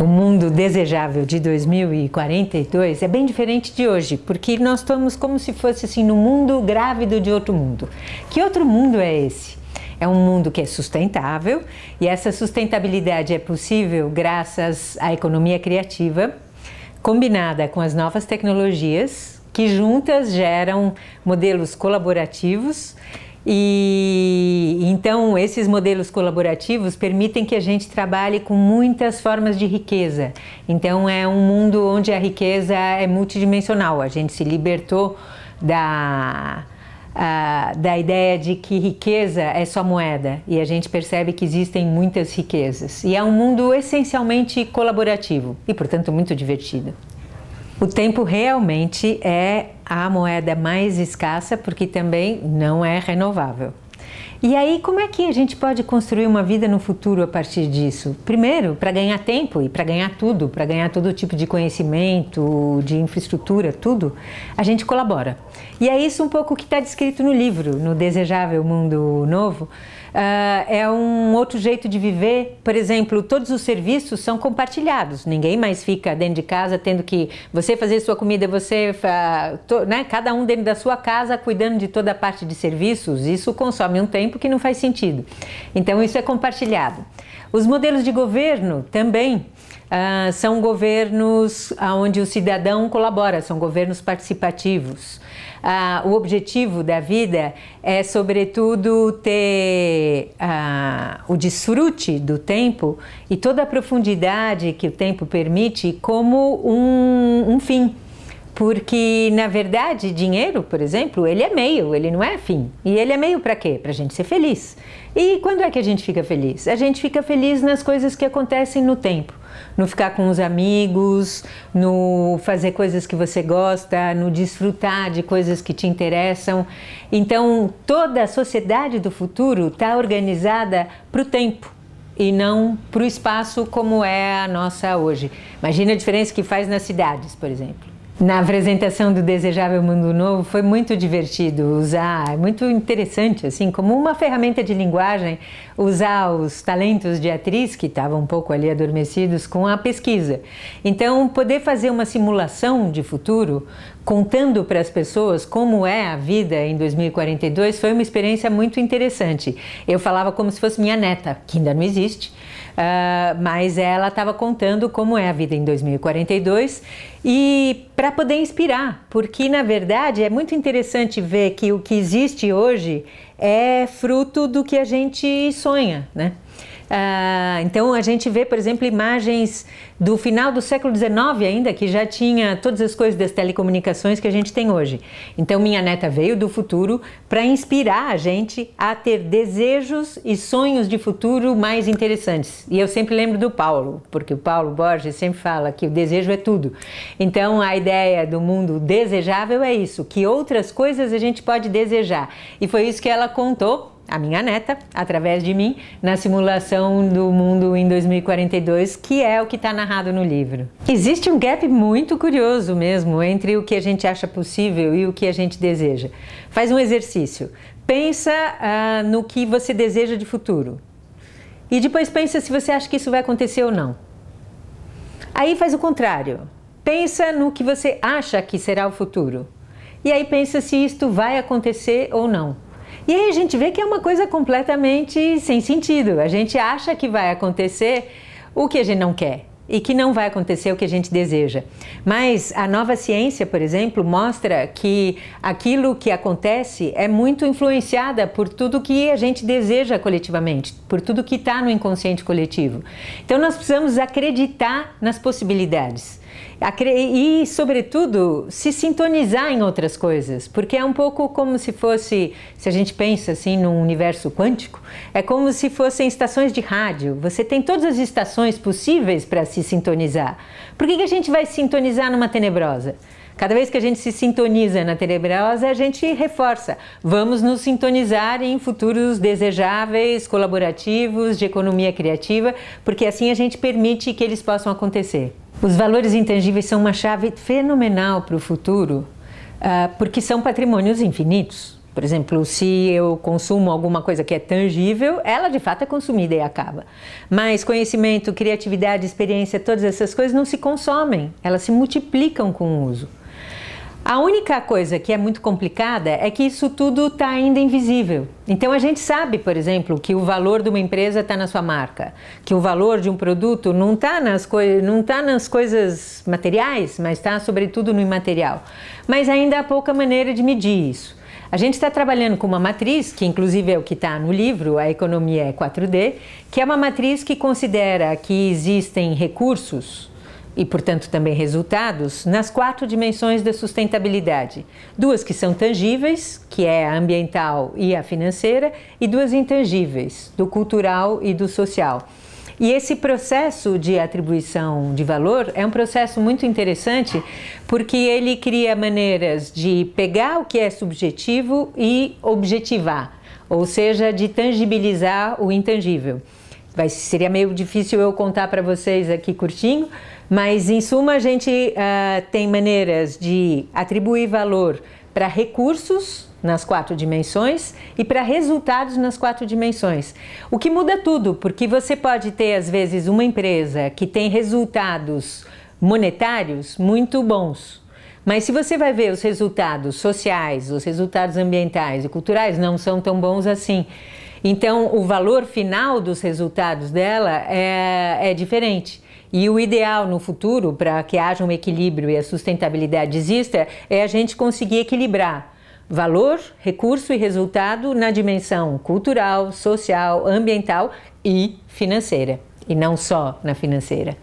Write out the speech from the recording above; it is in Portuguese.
O mundo desejável de 2042 é bem diferente de hoje, porque nós estamos como se fosse assim no mundo grávido de outro mundo. Que outro mundo é esse? É um mundo que é sustentável, e essa sustentabilidade é possível graças à economia criativa, combinada com as novas tecnologias, que juntas geram modelos colaborativos. E então esses modelos colaborativos permitem que a gente trabalhe com muitas formas de riqueza. Então é um mundo onde a riqueza é multidimensional. A gente se libertou da ideia de que riqueza é só moeda, e a gente percebe que existem muitas riquezas. E é um mundo essencialmente colaborativo e, portanto, muito divertido. O tempo realmente é a moeda mais escassa, porque também não é renovável. E aí, como é que a gente pode construir uma vida no futuro a partir disso? Primeiro, para ganhar tempo e para ganhar tudo, para ganhar todo tipo de conhecimento, de infraestrutura, tudo, a gente colabora. E é isso um pouco que está descrito no livro, no Desejável Mundo Novo. É um outro jeito de viver. Por exemplo, todos os serviços são compartilhados. Ninguém mais fica dentro de casa tendo que você fazer sua comida, né, cada um dentro da sua casa cuidando de toda a parte de serviços. Isso consome um tempo que não faz sentido. Então isso é compartilhado. Os modelos de governo também são governos onde o cidadão colabora, são governos participativos. O objetivo da vida é, sobretudo, ter o desfrute do tempo e toda a profundidade que o tempo permite como um fim. Porque, na verdade, dinheiro, por exemplo, ele é meio, ele não é fim. E ele é meio para quê? Para a gente ser feliz. E quando é que a gente fica feliz? A gente fica feliz nas coisas que acontecem no tempo. No ficar com os amigos, no fazer coisas que você gosta, no desfrutar de coisas que te interessam. Então, toda a sociedade do futuro está organizada para o tempo e não para o espaço como é a nossa hoje. Imagina a diferença que faz nas cidades, por exemplo. Na apresentação do Desejável Mundo Novo foi muito divertido usar, muito interessante, assim, como uma ferramenta de linguagem, usar os talentos de atriz que estavam um pouco ali adormecidos com a pesquisa. Então, poder fazer uma simulação de futuro, contando para as pessoas como é a vida em 2042, foi uma experiência muito interessante. Eu falava como se fosse minha neta, que ainda não existe, mas ela estava contando como é a vida em 2042 e para poder inspirar, porque na verdade é muito interessante ver que o que existe hoje é fruto do que a gente sonha, né? Então a gente vê, por exemplo, imagens do final do século XIX ainda, que já tinha todas as coisas das telecomunicações que a gente tem hoje. Então minha neta veio do futuro para inspirar a gente a ter desejos e sonhos de futuro mais interessantes. E eu sempre lembro do Paulo, porque o Paulo Borges sempre fala que o desejo é tudo. Então a ideia do mundo desejável é isso, que outras coisas a gente pode desejar. E foi isso que ela contou, a minha neta, através de mim, na simulação do mundo em 2042, que é o que está narrado no livro. Existe um gap muito curioso mesmo entre o que a gente acha possível e o que a gente deseja. Faz um exercício. Pensa no que você deseja de futuro. E depois pensa se você acha que isso vai acontecer ou não. Aí faz o contrário. Pensa no que você acha que será o futuro. E aí pensa se isto vai acontecer ou não. E aí a gente vê que é uma coisa completamente sem sentido. A gente acha que vai acontecer o que a gente não quer e que não vai acontecer o que a gente deseja. Mas a nova ciência, por exemplo, mostra que aquilo que acontece é muito influenciada por tudo que a gente deseja coletivamente, por tudo que está no inconsciente coletivo. Então nós precisamos acreditar nas possibilidades. E, sobretudo, se sintonizar em outras coisas, porque é um pouco como se fosse, se a gente pensa assim num universo quântico, é como se fossem estações de rádio. Você tem todas as estações possíveis para se sintonizar. Por que a gente vai se sintonizar numa tenebrosa? Cada vez que a gente se sintoniza na tenebrosa, a gente reforça. Vamos nos sintonizar em futuros desejáveis, colaborativos, de economia criativa, porque assim a gente permite que eles possam acontecer. Os valores intangíveis são uma chave fenomenal para o futuro, porque são patrimônios infinitos. Por exemplo, se eu consumo alguma coisa que é tangível, ela de fato é consumida e acaba. Mas conhecimento, criatividade, experiência, todas essas coisas não se consomem, elas se multiplicam com o uso. A única coisa que é muito complicada é que isso tudo está ainda invisível. Então a gente sabe, por exemplo, que o valor de uma empresa está na sua marca, que o valor de um produto não está nas coisas materiais, mas está sobretudo no imaterial. Mas ainda há pouca maneira de medir isso. A gente está trabalhando com uma matriz, que inclusive é o que está no livro, A Economia é 4D, que é uma matriz que considera que existem recursos e, portanto, também resultados, nas 4 dimensões da sustentabilidade. 2 que são tangíveis, que é a ambiental e a financeira, e 2 intangíveis, do cultural e do social. E esse processo de atribuição de valor é um processo muito interessante porque ele cria maneiras de pegar o que é subjetivo e objetivar, ou seja, de tangibilizar o intangível. Seria meio difícil eu contar para vocês aqui curtinho, mas em suma a gente tem maneiras de atribuir valor para recursos nas 4 dimensões e para resultados nas 4 dimensões. O que muda tudo, porque você pode ter às vezes uma empresa que tem resultados monetários muito bons, mas se você vai ver os resultados sociais, os resultados ambientais e culturais não são tão bons assim. Então, o valor final dos resultados dela é diferente. E o ideal no futuro, para que haja um equilíbrio e a sustentabilidade exista, é a gente conseguir equilibrar valor, recurso e resultado na dimensão cultural, social, ambiental e financeira. E não só na financeira.